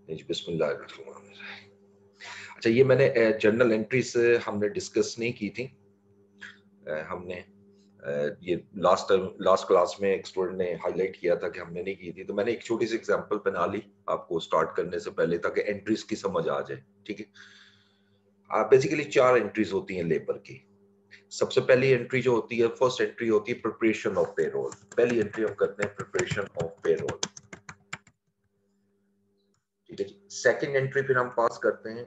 बिस्मिल्लाहिर्रहमानिर्रहीम। अच्छा, ये मैंने जर्नल एंट्री से हमने डिस्कस नहीं की थी। हमने ये लास्ट क्लास में एक स्टूडेंट ने हाईलाइट किया था कि हमने नहीं की थी, तो मैंने एक छोटी सी एग्जांपल बना ली आपको स्टार्ट करने से पहले, ताकि एंट्रीज की समझ आ जाए। ठीक है, बेसिकली 4 एंट्रीज होती हैं लेबर की। सबसे पहली एंट्री जो होती है, फर्स्ट एंट्री होती है प्रिपरेशन ऑफ पेरोल। पहली एंट्री हम करते हैं प्रिपरेशन ऑफ पेरोल। ठीक है जी। सेकंड एंट्री फिर हम पास करते हैं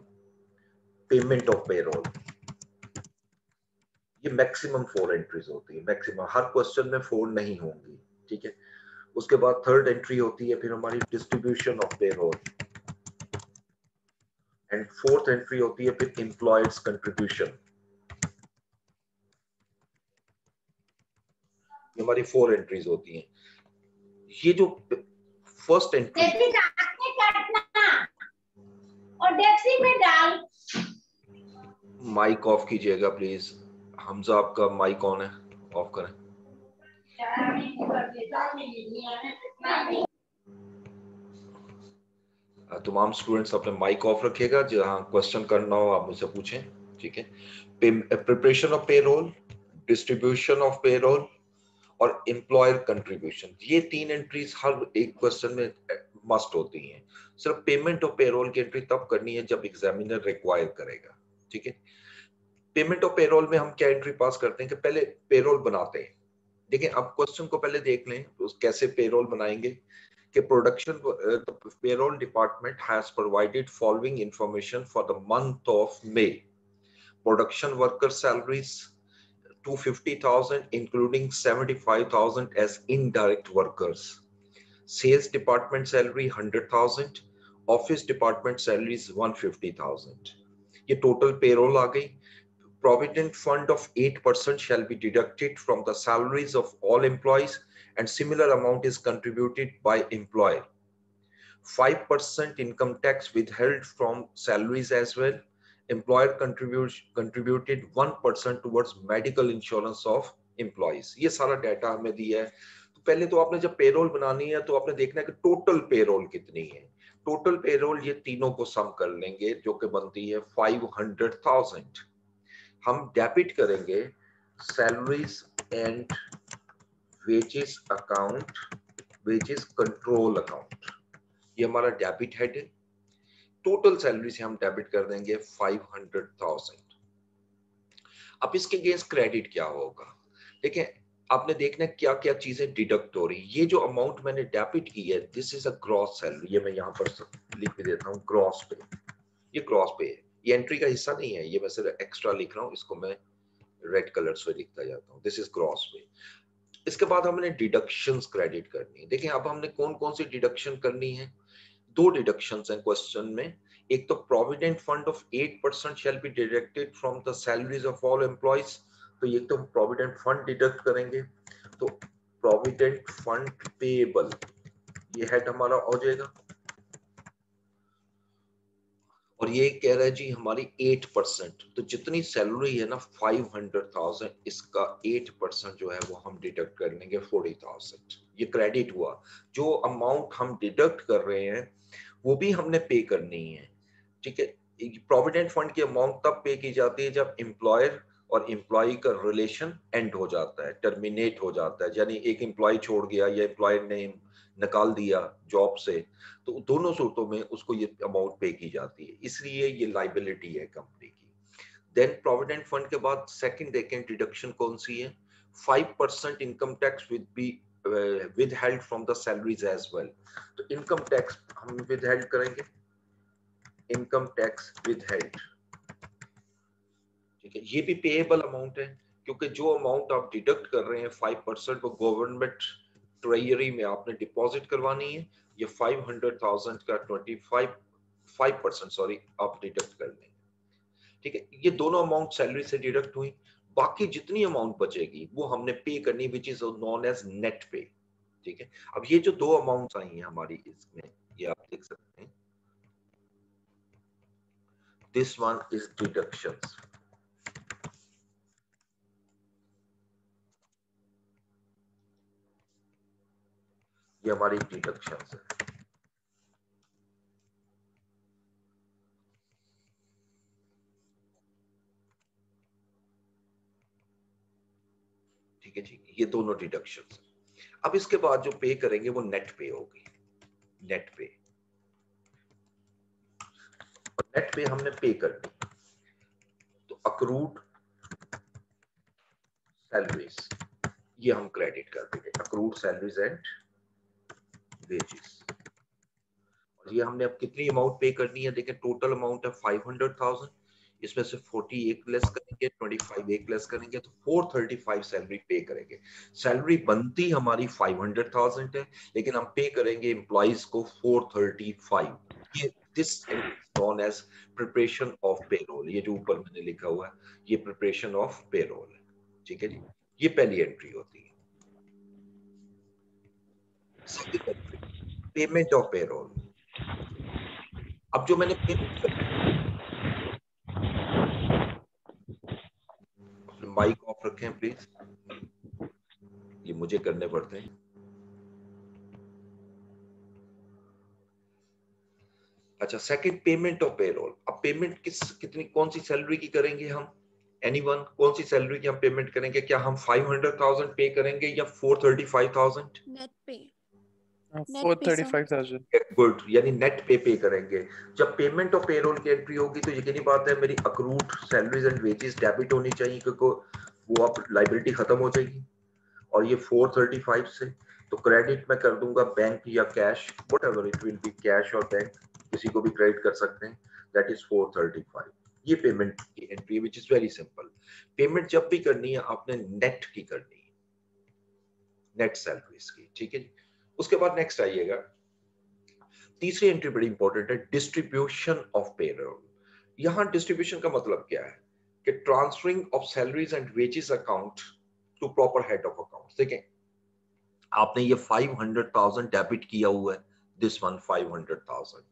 पेमेंट ऑफ पेरोल। ये मैक्सिमम 4 एंट्रीज होती है, मैक्सिमम, हर क्वेश्चन में 4 नहीं होंगी। ठीक है। उसके बाद थर्ड एंट्री होती है फिर हमारी distribution of payroll, and fourth entry होती है फिर एम्प्लॉयर्स कंट्रीब्यूशन। ये हमारी 4 एंट्रीज होती हैं। ये जो फर्स्ट एंट्री, और डेक्सी में डाल। माइक ऑफ कीजिएगा प्लीज। हमजा, आपका माइक ऑन है, ऑफ करें। तमाम स्टूडेंट्स अपने माइक ऑफ रखिएगा, जहां क्वेश्चन करना हो आप मुझसे पूछें। ठीक है। Preparation of payroll, distribution of payroll और एम्प्लॉयर कंट्रीब्यूशन, ये 3 एंट्रीज हर एक क्वेश्चन में मस्ट होती हैं। सिर्फ पेमेंट ऑफ पेरोल की एंट्री तब करनी है जब एग्जामिनर रिक्वायर करेगा। ठीक है। पेमेंट ऑफ पेरोल में हम क्या एंट्री पास करते हैं कि पहले पेरोल बनाते हैं। देखिए, अब क्वेश्चन को पहले देख लें, तो कैसे पेरोल बनाएंगे कि production payroll department has provided following information for the month of May. Production worker salaries 250,000 including 75,000 as indirect workers. Sales department salary 100,000, office department salary is 150,000. ये total payroll आ गई। Provident fund of 8% shall be deducted from the salaries of all employees and similar amount is contributed by employer. 5% income tax withheld from salaries as well. Employer contributed 1% towards medical insurance of employees. ये सारा data हमें दिया है। तो पहले तो आपने जब पेरोल बनानी है तो आपने देखना है कि टोटल पेरोल कितनी है। टोटल पेरोल ये तीनों को सम कर लेंगे, जो कि बनती है 500,000। हम डेबिट करेंगे salaries and wages account, wages control account, ये हमारा डेबिट हेड है। टोटल सैलरी से हम डेबिट कर देंगे 500,000। अब इसके अगेंस्ट क्रेडिट क्या होगा? देखिए, आपने देखना है क्या क्या चीजें डिडक्ट हो रही। ये जो अमाउंट मैंने डेबिट की है, this is a gross salary. ये मैं यहाँ पर लिख भी देता हूँ, ग्रॉस पे। ये ग्रॉस पे है, ये एंट्री का हिस्सा नहीं है, ये मैं सिर्फ एक्स्ट्रा लिख रहा हूँ, इसको मैं रेड कलर से लिखता जाता हूँ। दिस इज ग्रॉस पे। इसके बाद हमने डिडक्शंस क्रेडिट करनी है। देखिए, अब हमने कौन कौन सी डिडक्शन करनी है। 2 डिडक्शंस हैं क्वेश्चन में। एक तो provident fund of 8% shall be deducted from the salaries of all employees. तो ये तो प्रोविडेंट फंड डिडक्ट करेंगे, तो प्रोविडेंट फंड पेएबल ये हेड हमारा हो जाएगा। और ये कह रहा है जी हमारी 8%, तो जितनी सैलरी है ना 500,000, इसका 8% जो है वो हम डिडक्ट कर लेंगे 40,000। ये क्रेडिट हुआ। जो अमाउंट हम डिडक्ट कर रहे हैं वो भी हमने पे करनी है। ठीक है। प्रोविडेंट फंड की अमाउंट तब पे की जाती है जब एम्प्लॉयर और एम्प्लॉय का रिलेशन एंड हो जाता है, टर्मिनेट हो जाता है, यानी एक एम्प्लॉय छोड़ गया या एम्प्लॉयर ने निकाल दिया जॉब से, तो दोनों सूरतों में उसको ये अमाउंट पे की जाती है, इसलिए ये लाइबिलिटी है कंपनी की। देन प्रोविडेंट फंड के बाद सेकंड देखें डिडक्शन कौन सी है। 5% income tax will be withheld from the salaries as well। तो इनकम टैक्स हम withheld करेंगे, इनकम टैक्स withheld। ठीक है, ये भी पेएबल अमाउंट है, क्योंकि जो अमाउंट आप डिडक्ट कर रहे हैं 5% वो गवर्नमेंट ट्रेजरी में आपने डिपॉजिट करवानी है। ये 500,000 का 5% सॉरी आप डिडक्ट कर लेंगे। ठीक है, ये दोनों अमाउंट सैलरी से डिडक्ट हुई। बाकी जितनी अमाउंट बचेगी वो हमने पे करनी, which is known as net pay. ठीक है। अब ये जो 2 अमाउंट्स आई हैं हमारी इसमें, ये आप देख सकते हैं, दिस वन इज डिडक्शंस। ये हमारी डिडक्शंस है। है जी, ये दोनों डिडक्शंस। अब इसके बाद जो पे करेंगे वो नेट पे होगी, नेट पे। और नेट पे हमने पे कर दी, तो अक्रूड सैलरीज ये हम क्रेडिट कर देंगे, अक्रूड सैलरीज एंड वेजेस। और ये हमने अब कितनी अमाउंट पे करनी है, देखें टोटल अमाउंट है 500,000, इसमें से 40 एक लेस करेंगे, 25 एक लेस करेंगे, तो 435 सैलरी पे करेंगे। सैलरी बनती हमारी 500,000 है, लेकिन हम पे करेंगे एम्प्लॉइज को 435। ये this known as preparation of payroll, ये जो ऊपर मैंने लिखा हुआ है ये प्रिपरेशन ऑफ पेरोल है, ठीक है जी। ये पहली एंट्री होती है। Second entry, payment of payroll. अब जो मैंने पेमेंट करनी, माइक ऑफ रखें प्लीज, ये मुझे करने पड़ते हैं। अच्छा, सेकंड पेमेंट ऑफ पेरोल। अब पेमेंट कितनी कौन सी सैलरी की करेंगे हम, एनीवन, कौन सी सैलरी की हम पेमेंट करेंगे? क्या हम 500,000 पे करेंगे या 435,000? नेट पे, 435,000। गुड, यानी नेट पे करेंगे। जब पेमेंट ऑफ पेरोल की एंट्री होगी तो यकीनी बात है मेरी accrued salaries and wages debit होनी चाहिए, क्योंकि वो अब लाइबिलिटी खत्म हो जाएगी। और ये 435 से तो क्रेडिट मैं कर दूंगा बैंक या cash, whatever it will be, cash और बैंक, किसी को भी क्रेडिट कर सकते हैं। That is 435। ये पेमेंट की entry which is very simple. Payment जब भी करनी है आपने नेट की करनी है, नेट सैलरीज की, ठीक है जी। उसके बाद नेक्स्ट आइएगा, तीसरी एंट्री बड़ी इंपॉर्टेंट है, डिस्ट्रीब्यूशन ऑफ पेरोल। यहां डिस्ट्रीब्यूशन का मतलब क्या है कि transferring of salaries and wages account to proper head of account. देखें आपने ये 500,000 डेबिट किया हुआ है, दिस वन 500,000,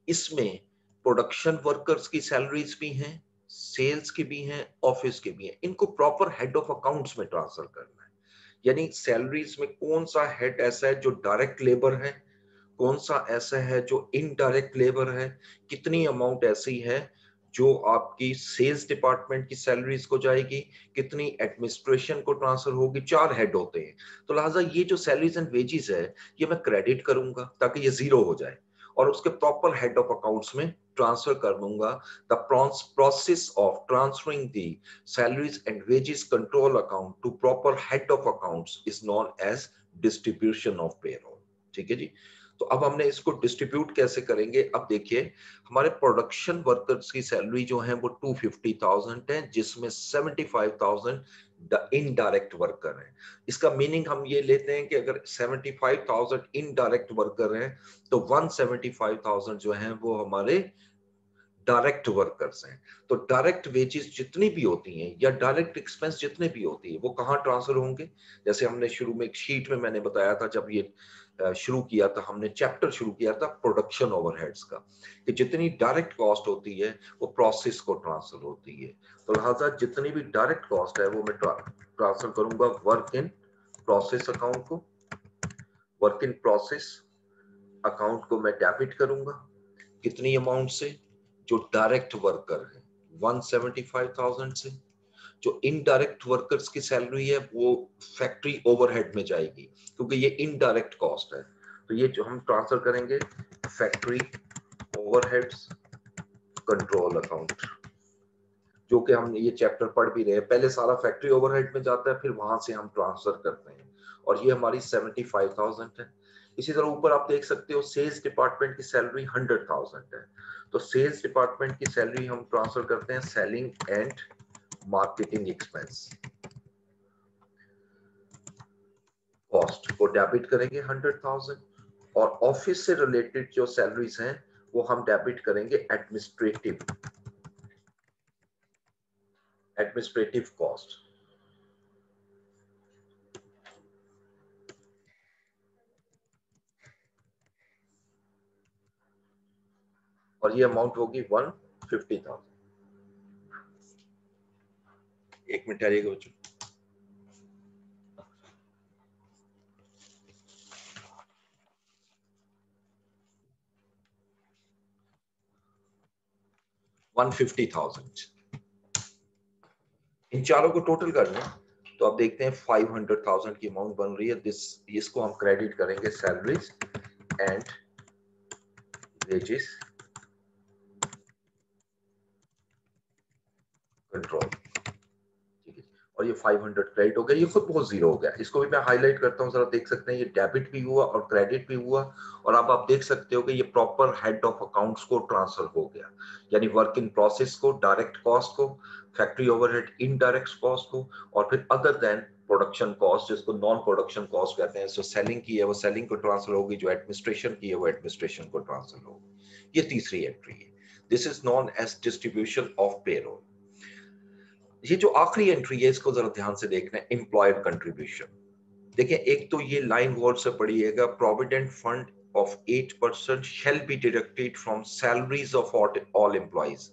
इसमें प्रोडक्शन वर्कर्स की सैलरीज भी हैं, सेल्स की भी हैं, ऑफिस के भी हैं, इनको प्रॉपर हेड ऑफ अकाउंट्स में ट्रांसफर करना है। यानी सैलरीज में कौन सा हेड ऐसा है जो डायरेक्ट लेबर है, कौन सा ऐसा है जो इनडायरेक्ट लेबर है, कितनी अमाउंट ऐसी है जो आपकी सेल्स डिपार्टमेंट की सैलरीज को जाएगी, कितनी एडमिनिस्ट्रेशन को ट्रांसफर होगी। 4 हेड होते हैं, तो लिहाजा ये जो सैलरीज एंड वेजेस है ये मैं क्रेडिट करूंगा ताकि ये जीरो हो जाए और उसके प्रॉपर हेड ऑफ अकाउंट्स में ट्रांसफर कर दूंगा। The process of transferring the salaries and wages control account to proper head of accounts is known as distribution of payroll, ठीक है जी। तो अब हमने इसको डिस्ट्रीब्यूट कैसे करेंगे, अब देखिए हमारे प्रोडक्शन वर्कर्स की सैलरी जो है वो 250,000 है, जिसमें 75,000 इनडायरेक्ट वर्कर है। इसका मीनिंग हम ये लेते हैं कि अगर 75,000 इनडायरेक्ट वर्कर हैं तो 175,000 जो है वो हमारे डायरेक्ट वर्कर्स हैं। तो डायरेक्ट वेजेस जितनी भी होती हैं या डायरेक्ट एक्सपेंस जितने भी होती है वो कहाँ ट्रांसफर होंगे? जैसे हमने शुरू में एक शीट में मैंने बताया था, जब ये शुरू किया था, हमने चैप्टर शुरू किया था प्रोडक्शन ओवरहेड्स का, कि जितनी डायरेक्ट कॉस्ट होती है वो प्रोसेस को ट्रांसफर होती है। तो लिहाजा जितनी भी डायरेक्ट कॉस्ट है वो मैं ट्रांसफर करूंगा वर्क इन प्रोसेस अकाउंट को, वर्क इन प्रोसेस अकाउंट को मैं डेबिट करूंगा। कितनी अमाउंट से? जो डायरेक्ट वर्कर है 175,000 से। जो इनडायरेक्ट वर्कर्स की सैलरी है वो फैक्ट्री ओवरहेड में जाएगी, क्योंकि ये इनडायरेक्ट कॉस्ट है। तो ये जो हम ट्रांसफर करेंगे फैक्ट्री ओवरहेड्स कंट्रोल अकाउंट, जो कि हम ये चैप्टर पढ़ भी रहे हैं। पहले सारा फैक्ट्री ओवरहेड में जाता है, फिर वहां से हम ट्रांसफर करते हैं, और ये हमारी 75,000 है। इसी तरह ऊपर आप देख सकते हो सेल्स डिपार्टमेंट की सैलरी 100,000 है, तो सेल्स डिपार्टमेंट की सैलरी हम ट्रांसफर करते हैं selling and marketing expense cost को डेबिट करेंगे 100,000, और ऑफिस से रिलेटेड जो सैलरीज हैं वो हम डेबिट करेंगे एडमिनिस्ट्रेटिव कॉस्ट। और ये अमाउंट होगी 150,000। एक मिनट आइएगा बच्चों। $150,000 इन चारों को टोटल कर लें तो आप देखते हैं 500,000 की अमाउंट बन रही है। इसको हम क्रेडिट करेंगे सैलरीज एंड वेजेस कंट्रोल, ठीक है। और ये 500 क्रेडिट हो गया, ये खुद बहुत जीरो हो गया। इसको भी मैं हाईलाइट करता हूँ, जरा देख सकते हैं ये डेबिट भी हुआ और क्रेडिट भी हुआ। और अब आप देख सकते हो कि ये प्रॉपर हेड ऑफ अकाउंट्स को ट्रांसफर हो गया, यानी वर्क इन प्रोसेस को, डायरेक्ट कॉस्ट को, फैक्ट्री ओवरहेड इनडायरेक्ट कॉस्ट को, और फिर अदर देन प्रोडक्शन कॉस्ट जिसको नॉन प्रोडक्शन कॉस्ट कहते हैं। जो सेलिंग की है वो सेलिंग को ट्रांसफर होगी, जो एडमिनिस्ट्रेशन की है वो एडमिनिस्ट्रेशन को ट्रांसफर होगी। ये तीसरी एंट्री है। This is known as distribution of payroll. ये जो आखिरी एंट्री है इसको जरा ध्यान से देखना है, एम्प्लॉयर कंट्रीब्यूशन। देखिए, एक तो ये लाइन गौर से पढ़िएगा, provident fund of 8% shall be deducted from salaries of all employees.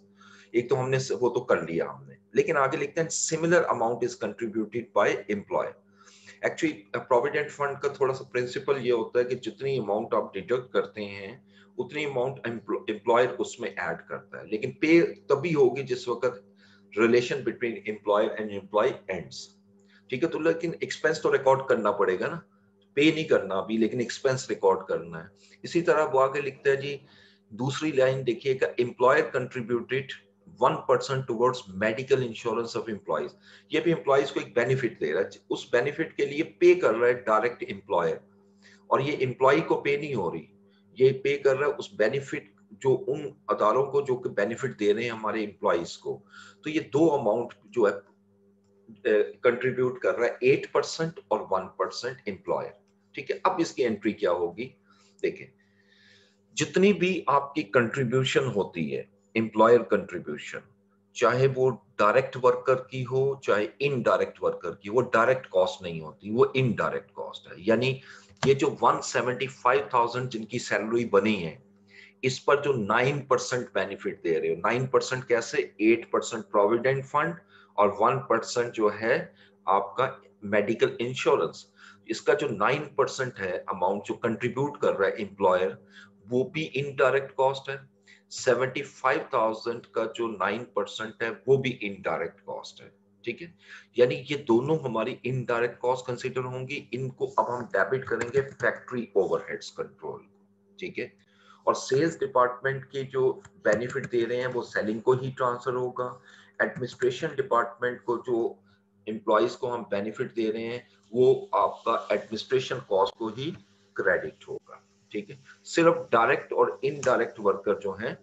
एक तो हमने वो तो कर लिया हमने, लेकिन आगे लिखते हैं similar amount is contributed by employer. Actually provident fund का थोड़ा सा प्रिंसिपल ये होता है कि जितनी अमाउंट आप डिडक्ट करते हैं उतनी अमाउंट एम्प्लॉयर उसमें ऐड करता है, लेकिन पे तभी होगी जिस वक्त relation between employer and employee ends, ठीक है। तो लेकिन एक्सपेंस तो रिकॉर्ड करना पड़ेगा ना, पे नहीं करना अभी, लेकिन एक्सपेंस रिकॉर्ड करना है। इसी तरह वो आगे लिखता है जी, दूसरी लाइन देखिएगा, employer contributed 1% towards medical insurance of employees. ये भी एम्प्लॉइज को एक बेनिफिट दे रहा है, उस बेनिफिट के लिए पे कर रहा है डायरेक्ट एम्प्लॉयर, और ये एम्प्लॉय को पे नहीं हो रही, ये पे कर रहा है उस बेनिफिट जो उन अदारों को जो बेनिफिट दे रहे हैं हमारे एम्प्लॉइज को। तो ये दो अमाउंट जो है कंट्रीब्यूट कर रहा है, 8% और 1% एम्प्लॉयर, ठीक है। अब इसकी एंट्री क्या होगी, देखिए, जितनी भी आपकी कंट्रीब्यूशन होती है, एम्प्लॉयर कंट्रीब्यूशन, चाहे वो डायरेक्ट वर्कर की हो चाहे इनडायरेक्ट वर्कर की, वो डायरेक्ट कॉस्ट नहीं होती, वो इनडायरेक्ट कॉस्ट है। यानी ये जो 175,000 जिनकी सैलरी बनी है, इस पर जो 9% बेनिफिट दे रहे हो, 9% कैसे, 8% प्रोविडेंट फंड और 1% जो है आपका मेडिकल इंश्योरेंस। इसका जो 9% है अमाउंट जो कंट्रीब्यूट कर रहा है एम्प्लॉयर, वो भी इनडायरेक्ट कॉस्ट है। 75,000 का जो 9% है वो भी इनडायरेक्ट कॉस्ट है, ठीक है। यानी ये दोनों हमारी इनडायरेक्ट कॉस्ट कंसीडर होंगी। इनको अब हम डेबिट करेंगे फैक्ट्री ओवरहेड्स कंट्रोल, ठीक है। और सेल्स डिपार्टमेंट के जो बेनिफिट दे रहे हैं वो सेलिंग को ही ट्रांसफर होगा। एडमिनिस्ट्रेशन डिपार्टमेंट को जो एम्प्लॉइज को हम बेनिफिट दे रहे हैं वो आपका एडमिनिस्ट्रेशन कॉस्ट को ही क्रेडिट होगा, ठीक है। सिर्फ डायरेक्ट और इनडायरेक्ट वर्कर जो हैं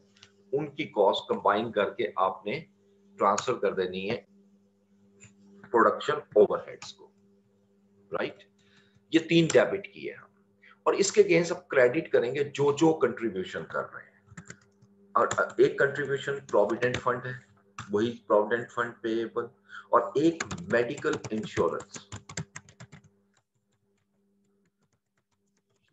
उनकी कॉस्ट कंबाइन करके आपने ट्रांसफर कर देनी है प्रोडक्शन ओवरहेड्स को, राइट। ये 3 डेबिट किए हम, और इसके अगेंस्ट अब क्रेडिट करेंगे जो जो कंट्रीब्यूशन कर रहे हैं। और एक कंट्रीब्यूशन प्रोविडेंट फंड है, वही प्रोविडेंट फंड पेएबल, और एक मेडिकल इंश्योरेंस,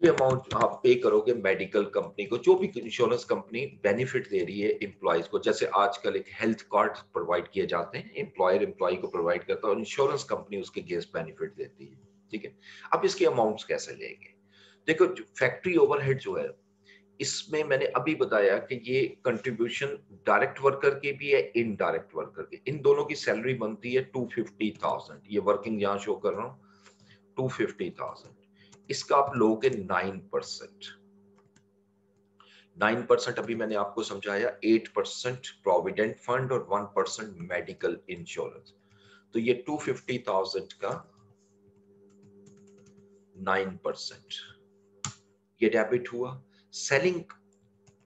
ये अमाउंट आप पे करोगे मेडिकल कंपनी को, जो भी इंश्योरेंस कंपनी बेनिफिट दे रही है एम्प्लॉयज को। जैसे आजकल एक हेल्थ कार्ड प्रोवाइड किए जाते हैं, एम्प्लॉयर एम्प्लॉय को प्रोवाइड करता है और इंश्योरेंस कंपनी उसके अगेंस्ट बेनिफिट देती है, ठीक है। अब इसके अमाउंट्स कैसे लेंगे, देखो फैक्ट्री ओवरहेड जो है, इसमें मैंने अभी बताया कि ये कंट्रीब्यूशन डायरेक्ट वर्कर की भी है, इनडायरेक्ट वर्कर की, इन दोनों की सैलरी बनती है 250,000, ये वर्किंग यहां शो कर रहा हूं 250,000। इसका आप लोगे 9%। 9% अभी मैंने आपको समझाया, 8% प्रोविडेंट फंड और 1% मेडिकल इंश्योरेंस। तो ये 250,000 का 9% ये डेबिट हुआ। सेलिंग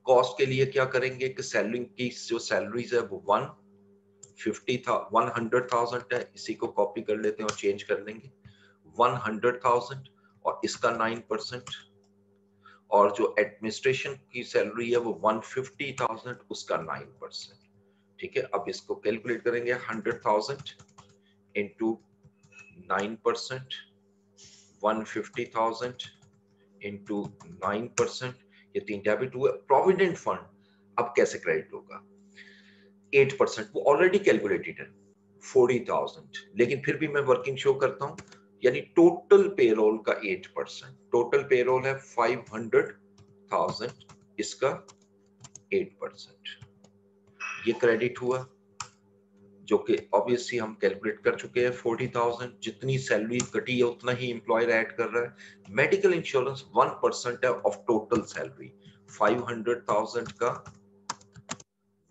कॉस्ट के लिए क्या करेंगे कि सेलिंग की जो सैलरीज है वो 100,000 है, इसी को कॉपी कर लेते हैं और चेंज कर लेंगे 100,000, और इसका 9%, और जो एडमिनिस्ट्रेशन की सैलरी है वो 150,000, उसका 9%, ठीक है। अब इसको कैलकुलेट करेंगे 100,000 इंटू 9%, 150,000 इंटू 9%, ये 3 डेबिट हुए। प्रोविडेंट फंड अब कैसे क्रेडिट होगा, 8%, वो ऑलरेडी कैलकुलेटेड है 40,000, लेकिन फिर भी मैं वर्किंग शो करता हूं, यानी टोटल पेरोल का 8%, टोटल पेरोल है 500,000, इसका 8%, ये क्रेडिट हुआ। जो कि ऑब्वियसली हम कैलकुलेट कर चुके हैं 40,000, जितनी सैलरी कटी है उतना ही एम्प्लॉयर ऐड कर रहा है। मेडिकल इंश्योरेंस 1% है ऑफ टोटल सैलरी, 500,000 का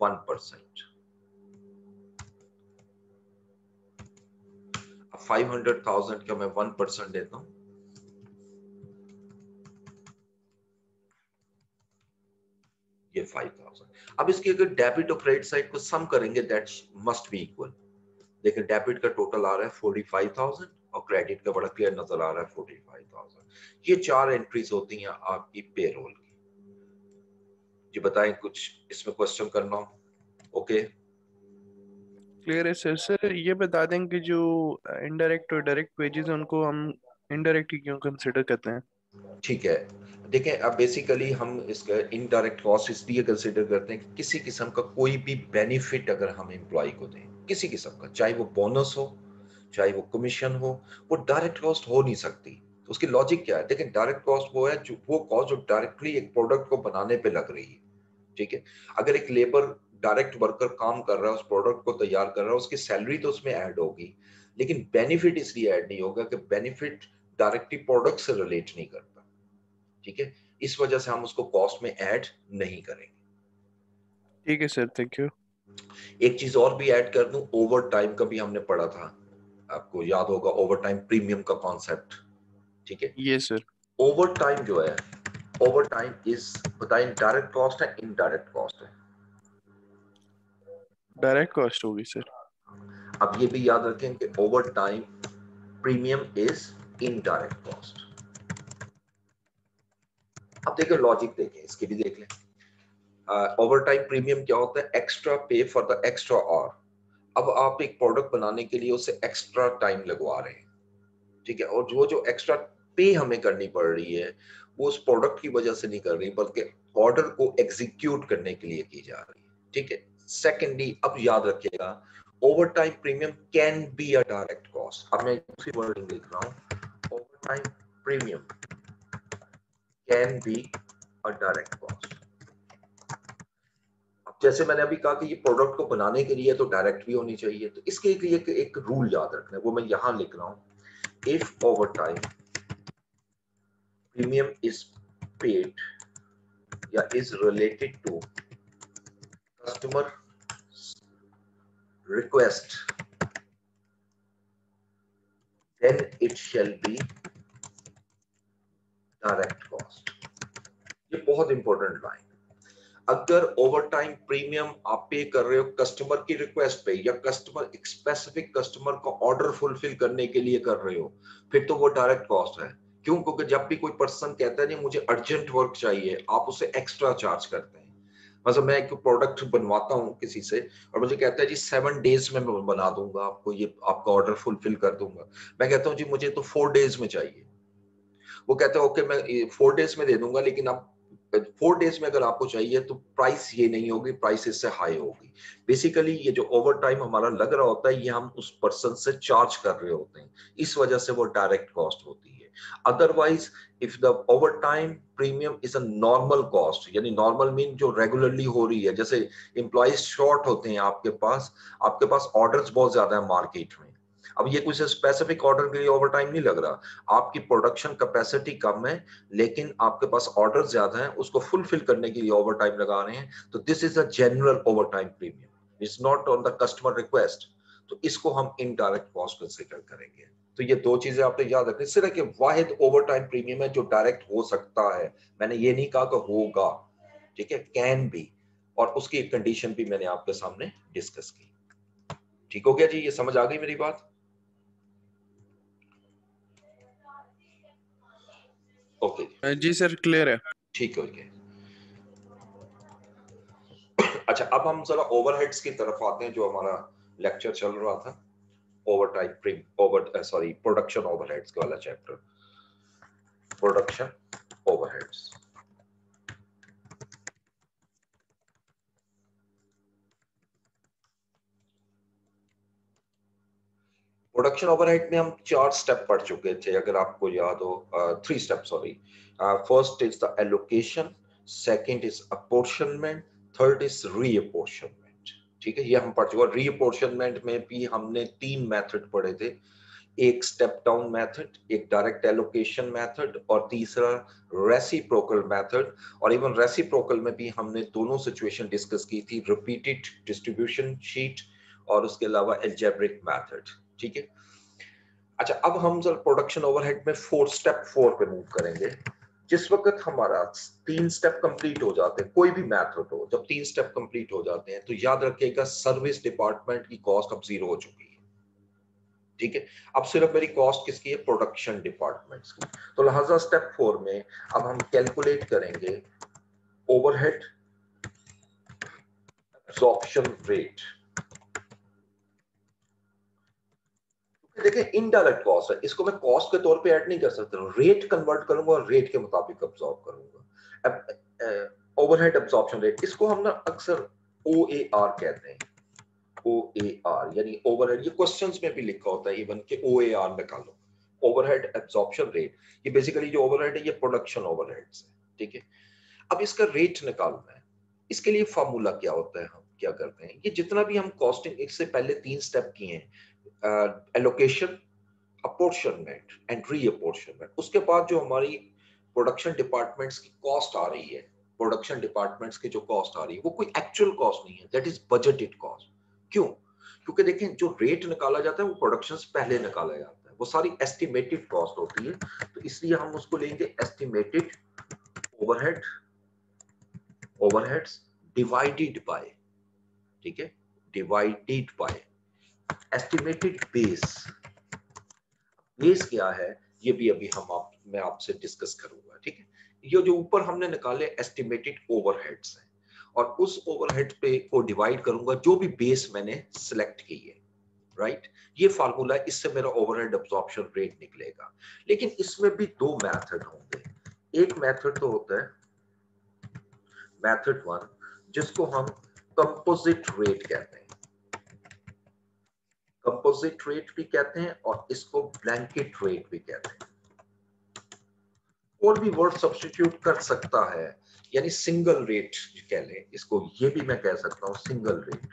1%, 500,000 का मैं 1% देता हूं, ये 5,000। अब इसकी अगर डेबिट और क्रेडिट साइड को सम करेंगे दैट मस्ट बी इक्वल। देखिए डेबिट का टोटल आ रहा है 45,000 और क्रेडिट का बड़ा क्लियर नजर आ रहा है 45,000। ये 4 एंट्रीज होती हैं आपकी पेरोल की। जी बताएं कुछ इसमें क्वेश्चन करना हो? ओके क्लियर है सर। सर ये बता दें कि जो इनडायरेक्ट और डायरेक्ट वेजेस हैं उनको हम इनडायरेक्ट ही क्यों कंसिडर करते हैं? ठीक है, देखें अब बेसिकली हम इसका इनडायरेक्ट कॉस्ट इसलिए कंसिडर करते हैं कि किसी किस्म का कोई भी बेनिफिट अगर हम एम्प्लॉय को दें, किसी किस्म का, चाहे वो बोनस हो, चाहे वो कमीशन हो, वो डायरेक्ट कॉस्ट हो नहीं सकती। तो उसकी लॉजिक क्या है? देखें डायरेक्ट कॉस्ट वो है जो वो कॉस्ट जो डायरेक्टली एक प्रोडक्ट को बनाने पे लग रही है। ठीक है, अगर एक लेबर डायरेक्ट वर्कर काम कर रहा है, उस प्रोडक्ट को तैयार कर रहा है, उसकी सैलरी तो उसमें ऐड होगी, लेकिन बेनिफिट इसलिए ऐड नहीं होगा कि बेनिफिट डायरेक्टली प्रोडक्ट से रिलेट नहीं करता। ठीक है, इस वजह से हम उसको कॉस्ट में ऐड नहीं करेंगे। ठीक है सर, थैंक यू। एक चीज और भी ऐड कर दूं, ओवर टाइम का भी हमने पढ़ा था, आपको याद होगा ओवर टाइम प्रीमियम का कॉन्सेप्ट। ठीक है, ये सर ओवर टाइम जो है, ओवर टाइम इज बताएं डायरेक्ट कॉस्ट है इनडायरेक्ट कॉस्ट है? डायरेक्ट कॉस्ट होगी सर। अब ये भी याद रखें कि over time premium is indirect cost. अब देखिए लॉजिक देखें, इसके भी देख लें। ओवर टाइम प्रीमियम क्या होता है? एक्स्ट्रा पे फॉर द एक्स्ट्रा आवर। अब आप एक प्रोडक्ट बनाने के लिए उसे एक्स्ट्रा टाइम लगवा रहे हैं, ठीक है, और जो एक्स्ट्रा पे हमें करनी पड़ रही है वो उस प्रोडक्ट की वजह से नहीं कर रही, बल्कि ऑर्डर को एग्जीक्यूट करने के लिए की जा रही है। ठीक है, सेकेंडली अब याद रखिएगा, over time premium can be a direct cost. अब मैं दूसरी वर्डिंग लिख रहा हूं, over time premium can be a direct cost. जैसे मैंने अभी कहा कि ये प्रोडक्ट को बनाने के लिए तो डायरेक्ट भी होनी चाहिए, तो इसके लिए एक रूल याद रखना है, वो मैं यहां लिख रहा हूं। If overtime premium is paid या is related to customer request, then it shall be direct cost. ये बहुत इंपॉर्टेंट लाइन। अगर ओवर टाइम प्रीमियम आप पे कर रहे हो कस्टमर की रिक्वेस्ट पे या कस्टमर स्पेसिफिक कस्टमर का ऑर्डर फुलफिल करने के लिए कर रहे हो, फिर तो वो डायरेक्ट कॉस्ट है। क्यों? क्योंकि जब भी कोई पर्सन कहता है नहीं मुझे अर्जेंट वर्क चाहिए, आप उसे एक्स्ट्रा चार्ज करते हैं। मतलब मैं एक प्रोडक्ट बनवाता हूँ किसी से और मुझे कहता है जी 7 डेज में मैं बना दूंगा आपको, ये आपका ऑर्डर फुलफिल कर दूंगा। मैं कहता हूँ जी मुझे तो 4 डेज में चाहिए। वो कहते हैं ओके मैं 4 डेज में दे दूंगा, लेकिन आप 4 डेज में अगर आपको चाहिए तो प्राइस ये नहीं होगी, प्राइस इससे हाई होगी। बेसिकली ये जो ओवर टाइम हमारा लग रहा होता है ये हम उस पर्सन से चार्ज कर रहे होते हैं, इस वजह से वो डायरेक्ट कॉस्ट होती है। Otherwise if the over time premium is a normal cost, यानी नॉर्मल मीन जो रेगुलरली हो रही है, जैसे एम्प्लॉइज शॉर्ट होते हैं आपके पास ऑर्डर्स बहुत ज्यादा है मार्केट में, अब ये कुछ स्पेसिफिक ऑर्डर के लिए ओवर टाइम नहीं लग रहा, आपकी प्रोडक्शन कैपेसिटी कम है लेकिन आपके पास ऑर्डर ज्यादा है, उसको फुलफिल करने के लिए ओवर टाइम लगा रहे हैं, तो this is a general over time premium, it's not on the customer request. तो इसको हम इनडायरेक्ट कॉस्ट कंसीडर करेंगे। तो ये दो चीजें आपने याद रखनी। सिर्फ कि वाहिद ओवर टाइम प्रीमियम है जो डायरेक्ट हो सकता है, मैंने ये नहीं कहा कि होगा, ठीक है, कैन बी, और उसकी एक कंडीशन भी मैंने आपके सामने डिस्कस की। ठीक हो गया जी, ये समझ आ गई मेरी बात? ओके जी सर, क्लियर है। ठीक है, ओके। अच्छा अब हम जरा ओवरहेड्स की तरफ आते हैं, जो हमारा लेक्चर चल रहा था प्रोडक्शन ओवरहेड्स वाला chapter, production overheads. Production overhead में हम 4 स्टेप पढ़ चुके थे, अगर आपको याद हो, 3 step sorry. First is the allocation, second is apportionment, third is reapportionment. ठीक है, ये हम पढ़ चुके। रीअपोर्शनमेंट में भी हमने 3 मेथड पढ़े थे, एक स्टेप डाउन मेथड, एक डायरेक्ट एलोकेशन मेथड और तीसरा रेसिप्रोकल मेथड। और इवन रेसिप्रोकल में भी हमने दोनों सिचुएशन डिस्कस की थी, रिपीटेड डिस्ट्रीब्यूशन शीट और उसके अलावा अलजेब्रिक मेथड। ठीक है, अच्छा अब हम जरा प्रोडक्शन ओवरहेड में स्टेप 4 पे मूव करेंगे। जिस वक्त हमारा 3 स्टेप कंप्लीट हो जाते हैं, कोई भी मेथड हो, जब 3 स्टेप कंप्लीट हो जाते हैं तो याद रखिएगा सर्विस डिपार्टमेंट की कॉस्ट अब 0 हो चुकी है। ठीक है, अब सिर्फ मेरी कॉस्ट किसकी है? प्रोडक्शन डिपार्टमेंट्स की। तो लिहाजा स्टेप 4 में अब हम कैलकुलेट करेंगे ओवरहेड एब्जॉर्प्शन रेट। देखिए इनडायरेक्ट कॉस्ट है, इसको मैं कॉस्ट के तौर पे ऐड नहीं कर सकता, रेट कन्वर्ट करूंगा और रेट के मुताबिक अब्सॉर्ब करूंगा। अब ओवरहेड एब्जॉर्प्शन रेट, इसको हम ना अक्सर OAR कहते हैं। OAR यानी ओवरहेड, ये क्वेश्चंस में भी लिखा होता है इवन के OAR निकालो, ओवरहेड एब्जॉर्प्शन रेट। ये बेसिकली जो ओवरहेड है ये प्रोडक्शन ओवरहेड्स है। ठीक है, अब इसका रेट निकालना है, इसके लिए फार्मूला क्या होता है, हम क्या करते हैं, ये जितना भी हम कॉस्टिंग इससे पहले 3 स्टेप किए हैं, एलोकेशन, अपॉर्शनमेंट एंड रीअपॉर्शनमेंट, उसके बाद जो हमारी प्रोडक्शन डिपार्टमेंट्स की कॉस्ट आ रही है, प्रोडक्शन डिपार्टमेंट्स की जो कॉस्ट आ रही है वो कोई एक्चुअल कॉस्ट नहीं है, दैट इज बजटेड कॉस्ट। क्यों? क्योंकि देखें जो रेट निकाला जाता है वो प्रोडक्शन से पहले निकाला जाता है, वो सारी एस्टिमेटेड कॉस्ट होती है, तो इसलिए हम उसको लेंगे एस्टिमेटेड ओवरहेड्स डिवाइडेड बाय, ठीक है, divided by estimated base. Base क्या है ये भी अभी मैं आपसे डिस्कस करूंगा। ठीक है, ये जो ऊपर हमने निकाले एस्टिमेटेड ओवरहेड्स हैं और उस ओवरहेड पे को डिवाइड करूंगा जो भी बेस मैंने सिलेक्ट की है, राइट। ये फार्मूला है, इससे मेरा ओवरहेड एब्जॉर्प्शन रेट निकलेगा। लेकिन इसमें भी 2 मेथड होंगे। एक मेथड तो होता है मेथड 1, जिसको हम कंपोजिट रेट कहते हैं, कंपोजिट रेट भी कहते हैं और इसको ब्लैंकेट रेट भी कहते हैं। और भी वर्ड सब्स्टिट्यूट कर सकता है, यानी सिंगल रेट कह लें इसको, ये भी मैं कह सकता हूं सिंगल रेट।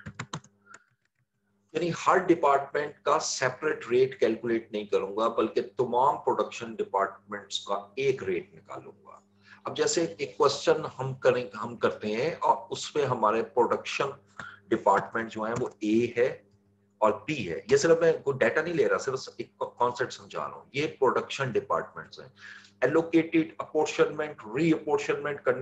यानी हर डिपार्टमेंट का सेपरेट रेट कैलकुलेट नहीं करूंगा, बल्कि तमाम प्रोडक्शन डिपार्टमेंट्स का एक रेट निकालूंगा। अब जैसे एक क्वेश्चन हम करते हैं और उसमें हमारे प्रोडक्शन डिपार्टमेंट जो है वो A है और B है। ये सिर्फ मैं कोई डाटा नहीं ले रहा, सिर्फ एक कॉन्सेप्ट समझा रहा हूँ। ये प्रोडक्शन डिपार्टमेंट्स हैं। एलोकेटेड, अपॉर्शनमेंट, रीअपॉर्शनमेंट करने